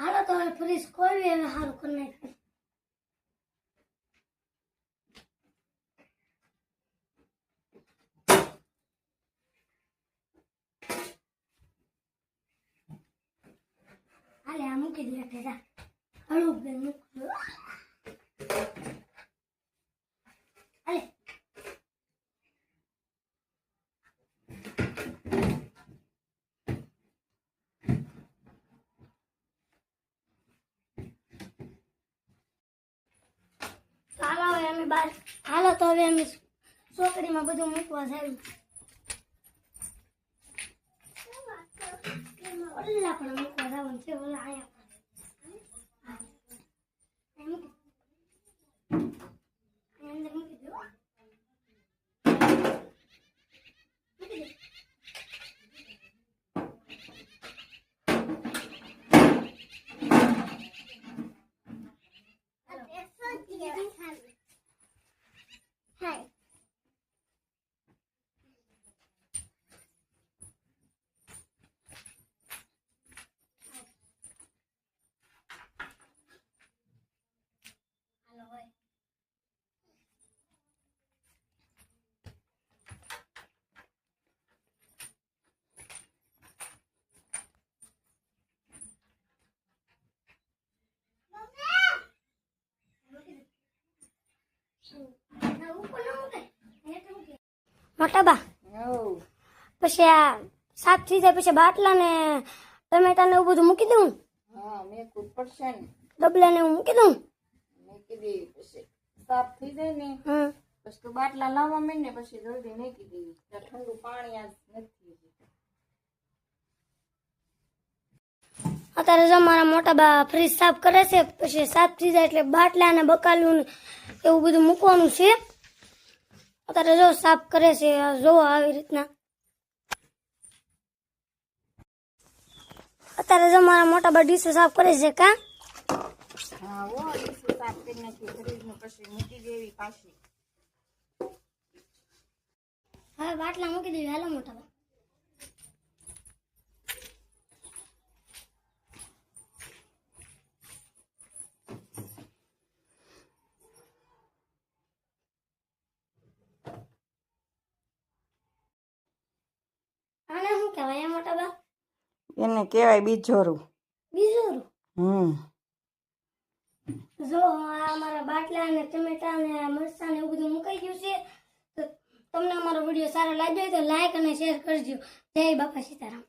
હાલો તો હવે ફ્રીજ ખોલવી હવે સારું કરી નાખ્યું. હાલે આ મૂકી દે ઠેરા હળવું બેન મૂકી હાલે હાલો હવે અમે બાર હાલો તો હવે અમે ચોકડીમાં બધું મૂકવા જાય ઓલા પણ મૂકવા જવાનું છે ઓલા આયા અંદર મૂકી દો Hi. મોટા બા પછી આ સાફ થઈ જાય પછી બાટલા ને ટમેટા ને એવું બધું મૂકી દઉં. હા મેં ખૂબ પડશે ને ડબલા ને એવું મૂકી દઉં. મૂકી દે પછી સાફ થઈ જાય ને પછી તું બાટલા લાવવા માંડ ને પછી જલ્દી મૂકી દેવી ઠંડુ પાણી આજ નથી. અત્યારે જો મારા મોટા બા ફ્રીજ સાફ કરે છે પછી સાફ થઈ જાય એટલે બાટલા ને બકાલું એવું બધું મૂકવાનું છે. અત્યારે જો સાફ કરે છે જો આવી રીતના. અત્યારે જો મારા મોટા બા ડીશ સાફ કરે છે કા. હા ઓ ડીશ સાફ કરી નાખી ફ્રીજ નું પછી મૂકી દેવી પાછી. હવે બાટલા મૂકી દેવી હાલો મોટા બા. આને શું કહેવાય મોટા બા? એને કહેવાય બીજોરું. બીજોરું? જો આ અમારા બાટલા ને ટમેટા ને મરચાં ને એવું બધું મુકાઈ ગયું છે. તો તમને અમારો વિડીયો સારો લાગ્યો હોય તો લાઈક અને શેર કરજો. જય બાપા સીતારામ.